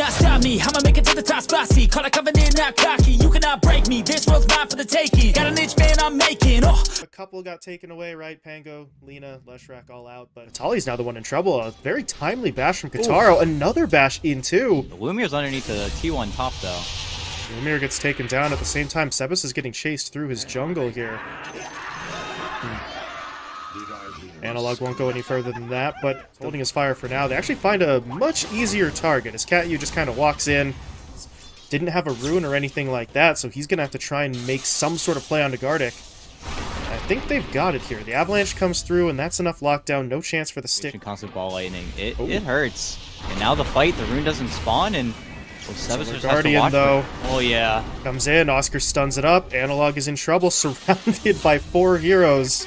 cannot stop me. I'ma make it to the top spicy. Call a covenant, not cocky. You cannot break me. This world's mine for the taking. Got an itch, man, I'm making. Oh. A couple got taken away, right? Pango, Lena, Leshrac all out, but Vitali's now the one in trouble. A very timely bash from Kitaro. Ooh. Another bash in too. Lumiere's underneath the T1 top though. Lumiere gets taken down at the same time. Sebas is getting chased through his jungle here. Analog won't go any further than that, but holding his fire for now. They actually find a much easier target as Katyu just kind of walks in. Didn't have a rune or anything like that, so he's going to have to try and make some sort of play onto Gardic. I think they've got it here. The avalanche comes through, and that's enough lockdown. No chance for the stick. Constant ball lightning. It hurts. And now the fight, the rune doesn't spawn, and Sebas just Guardian, has to watch though. Oh, yeah. Comes in. Oscar stuns it up. Analog is in trouble, surrounded by 4 heroes.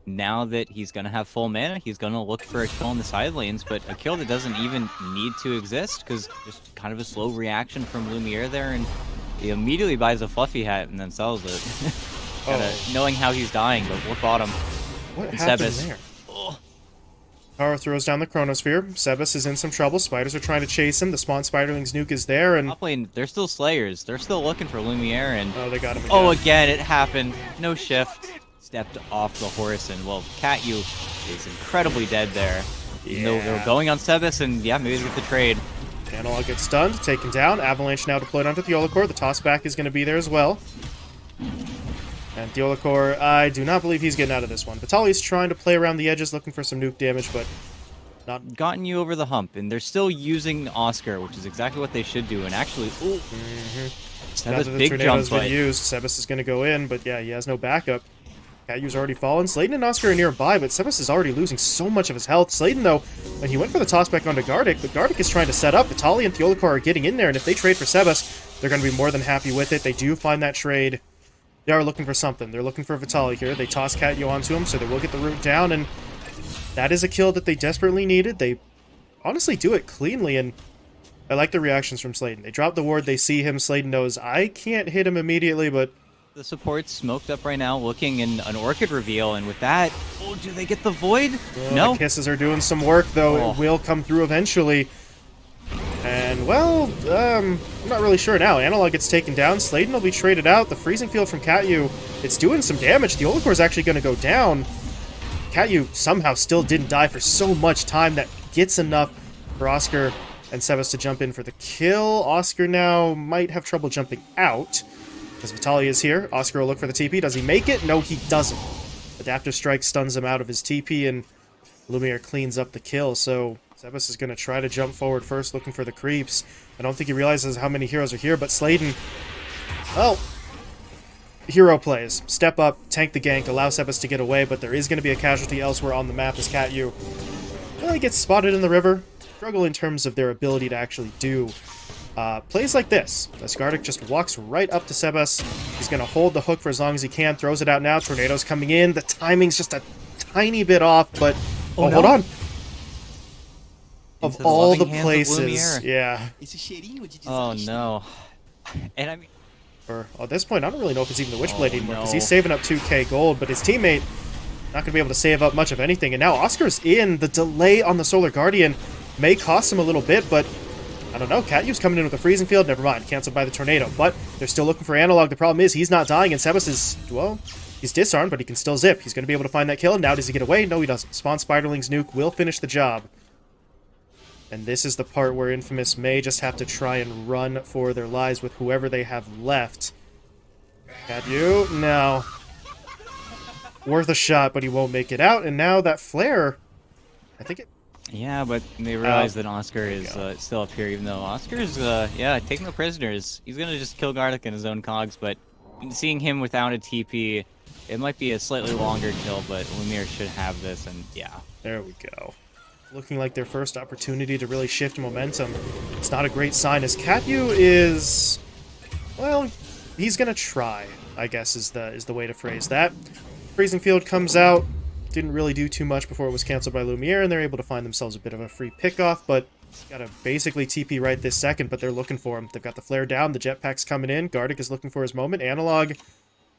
Now that he's going to have full mana, he's going to look for a kill in the side lanes, but a kill that doesn't even need to exist, because just kind of a slow reaction from Lumiere there, and he immediately buys a fluffy hat and then sells it. Knowing how he's dying, but look bottom. What happened Sebas. there? Power throws down the Chronosphere. Sebas is in some trouble. Spiders are trying to chase him. The Spawn Spiderling's nuke is there, and... Top lane, they're still Slayers. They're still looking for Lumiere, and... Oh, they got him again. Oh, again, it happened. No shift. Stepped off the horse, and, well, Katyu is incredibly dead there. Even though they're going on Sebas, and, yeah, maybe they get the trade. Analog gets stunned, taken down. Avalanche now deployed onto Theolacor. The tossback is going to be there as well. And Theolacor, I do not believe he's getting out of this one. Vitali's trying to play around the edges, looking for some nuke damage, but not... Gotten you over the hump, and they're still using Oscar, which is exactly what they should do, and actually... Ooh. Sebas, big jump, been used. Sebas is going to go in, but yeah, he has no backup. Katyu's already fallen. Slayton and Oscar are nearby, but Sebas is already losing so much of his health. Slayton, though, when he went for the tossback onto Gardic, but Gardic is trying to set up. Vitali and Theolacor are getting in there, and if they trade for Sebas, they're going to be more than happy with it. They do find that trade. They are looking for something. They're looking for Vitali here. They toss Katyu onto him, so they will get the root down, and that is a kill that they desperately needed. They honestly do it cleanly, and I like the reactions from Slayton. They drop the ward, they see him. Slayton knows, I can't hit him immediately, but... The support's smoked up right now, looking in an Orchid reveal, and with that, do they get the Void? No. The kisses are doing some work, though. It will come through eventually. And, well, I'm not really sure now. Analog gets taken down. Slayton will be traded out. The freezing field from Katyu, it's doing some damage. The Theolacor is actually going to go down. Katyu somehow still didn't die for so much time. That gets enough for Oscar and Sebas to jump in for the kill. Oscar now might have trouble jumping out, because Vitali is here. Oscar will look for the TP. Does he make it? No, he doesn't. Adaptive Strike stuns him out of his TP, and Lumiere cleans up the kill. So Sebas is going to try to jump forward first, looking for the creeps. I don't think he realizes how many heroes are here, but Slayton, well, hero plays. Step up, tank the gank, allow Sebas to get away, but there is going to be a casualty elsewhere on the map as Katyu, well, he gets spotted in the river. Struggle in terms of their ability to actually do plays like this. As Gardic just walks right up to Sebas. He's going to hold the hook for as long as he can. Throws it out now. Tornado's coming in. The timing's just a tiny bit off, but... Oh, hold on. Of all the places. Yeah. Oh, no. And I mean... At this point, I don't really know if it's even the Witchblade anymore, because he's saving up 2k gold, but his teammate not going to be able to save up much of anything. And now Oscar's in. The delay on the Solar Guardian may cost him a little bit, but... I don't know, Katyu's coming in with a freezing field, never mind, canceled by the tornado, but they're still looking for Analog. The problem is he's not dying, and Sebas is, well, he's disarmed, but he can still zip. He's going to be able to find that kill. Now does he get away? No, he doesn't. Spawn Spiderling's nuke will finish the job. And this is the part where Infamous may just have to try and run for their lives with whoever they have left. Katyu, no. Worth a shot, but he won't make it out, and now that flare, I think it... Yeah, but they realize that Oscar is still up here, even though Oscar's, taking the prisoners. He's going to just kill Gardic in his own cogs, but seeing him without a TP, it might be a slightly longer kill, but Lumiere should have this, and yeah. There we go. Looking like their first opportunity to really shift momentum. It's not a great sign, as Katyu is... Well, he's going to try, I guess is the way to phrase that. Freezing Field comes out. Didn't really do too much before it was canceled by Lumiere, and they're able to find themselves a bit of a free pickoff, but gotta basically TP right this second, but they're looking for him. They've got the flare down, the jetpack's coming in, Gardic is looking for his moment. Analog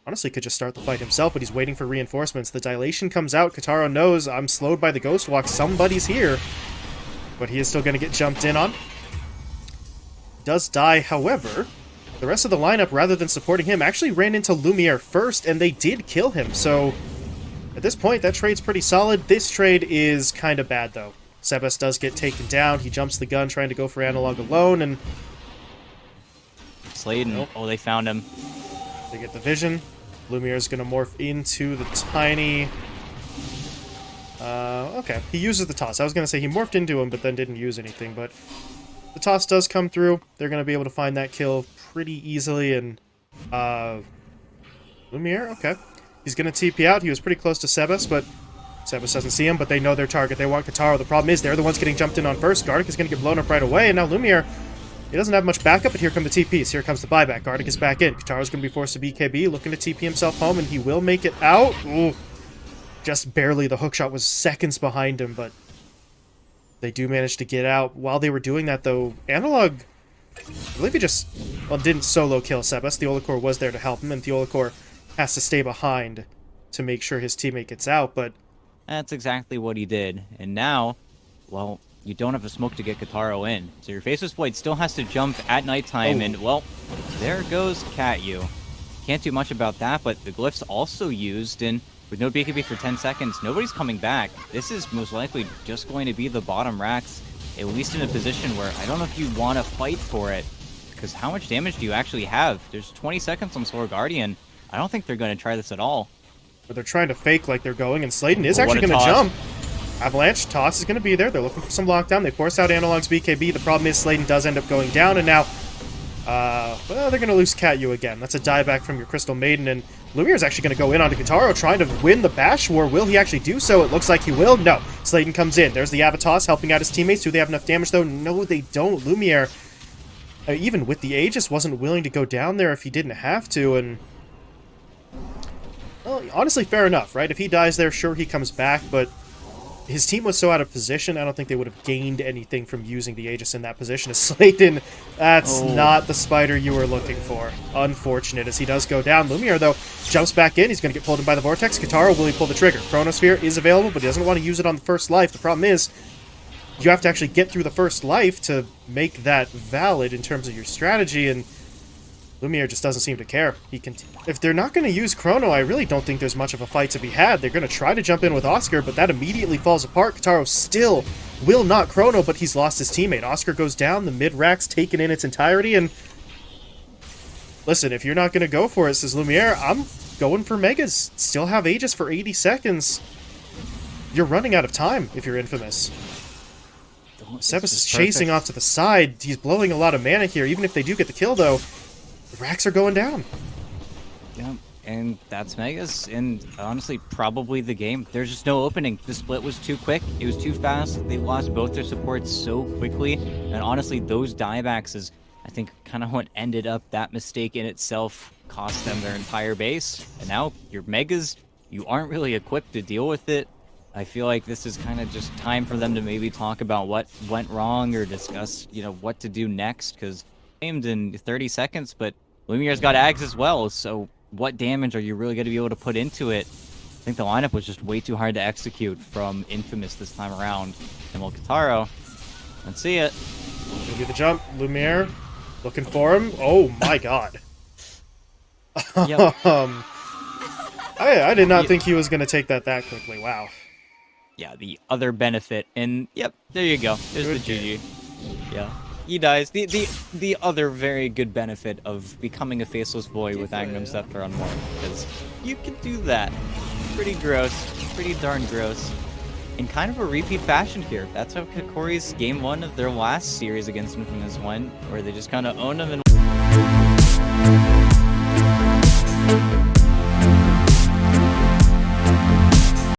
honestly could just start the fight himself, but he's waiting for reinforcements. The dilation comes out, Kitaro knows, I'm slowed by the Ghost Walk, somebody's here. but he is still going to get jumped in on. Does die, however. The rest of the lineup, rather than supporting him, actually ran into Lumiere first, and they did kill him. So, at this point, that trade's pretty solid. This trade is kind of bad, though. Sebas does get taken down. He jumps the gun, trying to go for Analog alone, and... Sladen. Nope. Oh, they found him. They get the vision. Lumiere's going to morph into the tiny... okay. He uses the toss. I was going to say he morphed into him, but then didn't use anything, but... The toss does come through. They're going to be able to find that kill pretty easily, and, Lumiere, okay. He's going to TP out. He was pretty close to Sebas, but Sebas doesn't see him, but they know their target. They want Kitaro. The problem is they're the ones getting jumped in on first. Gardic is going to get blown up right away, and now Lumiere, he doesn't have much backup, but here come the TPs. Here comes the buyback. Gardic is back in. Kitaro's going to be forced to BKB, looking to TP himself home, and he will make it out. Ooh. Just barely. The hookshot was seconds behind him, but they do manage to get out. While they were doing that, though, Analog, I believe he just, well, didn't solo kill Sebas. Theolacor was there to help him, and Theolacor has to stay behind to make sure his teammate gets out, but... That's exactly what he did. And now, well, you don't have a smoke to get Kitaro in. So your Faceless Void still has to jump at nighttime, and, well, there goes Katyu. Can't do much about that, but the glyph's also used, and with no BKB for 10 seconds, nobody's coming back. This is most likely just going to be the bottom racks, at least in a position where I don't know if you want to fight for it, because how much damage do you actually have? There's 20 seconds on Solar Guardian. I don't think they're going to try this at all. But they're trying to fake like they're going, and Sladen is actually going to jump. Avalanche, toss is going to be there. They're looking for some lockdown. They force out Analog's BKB. The problem is Sladen does end up going down, and now, well, they're going to lose Katyu again. That's a dieback from your Crystal Maiden, and Lumiere is actually going to go in onto Kitaro, trying to win the Bash War. Will he actually do so? It looks like he will. No. Sladen comes in. There's the Avatos helping out his teammates. Do they have enough damage, though? No, they don't. Lumiere, even with the Aegis, wasn't willing to go down there if he didn't have to, and... Well, honestly, fair enough, right? If he dies there, sure, he comes back, but his team was so out of position, I don't think they would have gained anything from using the Aegis in that position. As Sladen, that's not the spider you were looking for. Unfortunate, as he does go down. Lumiere, though, jumps back in. He's going to get pulled in by the Vortex. Kitaro, will he pull the trigger? Chronosphere is available, but he doesn't want to use it on the first life. The problem is, you have to actually get through the first life to make that valid in terms of your strategy, and Lumiere just doesn't seem to care. He can. If they're not going to use Chrono, I really don't think there's much of a fight to be had. They're going to try to jump in with Oscar, but that immediately falls apart. Kitaro still will not Chrono, but he's lost his teammate. Oscar goes down, the mid-rack's taken in its entirety, and... Listen, if you're not going to go for it, says Lumiere, I'm going for Megas. Still have Aegis for 80 seconds. You're running out of time if you're Infamous. Sebas is chasing off to the side. He's blowing a lot of mana here. Even if they do get the kill, though, the racks are going down. Yeah, and that's Megas, and honestly, probably the game. There's just no opening. The split was too quick. It was too fast. They lost both their supports so quickly, and honestly, those diebacks is, I think, kind of what ended up that mistake in itself cost them their entire base. And now, your Megas, you aren't really equipped to deal with it. I feel like this is kind of just time for them to maybe talk about what went wrong or discuss, you know, what to do next, because aimed in 30 seconds, but Lumiere's got Ags as well, so what damage are you really going to be able to put into it? I think the lineup was just way too hard to execute from Infamous this time around. And well, Kitaro, let's see it. Gonna do the jump. Lumiere, looking for him. Oh my god. Yep. I did not think he was going to take that quickly. Wow. Yeah, the other benefit, and yep, there you go. There's the GG. Yeah. He dies. The other very good benefit of becoming a Faceless Void with Agnum Scepter on Morph, because you can do that. Pretty gross. Pretty darn gross. In kind of a repeat fashion here. That's how Hokori's game 1 of their last series against Infamous went, where they just kind of owned them and...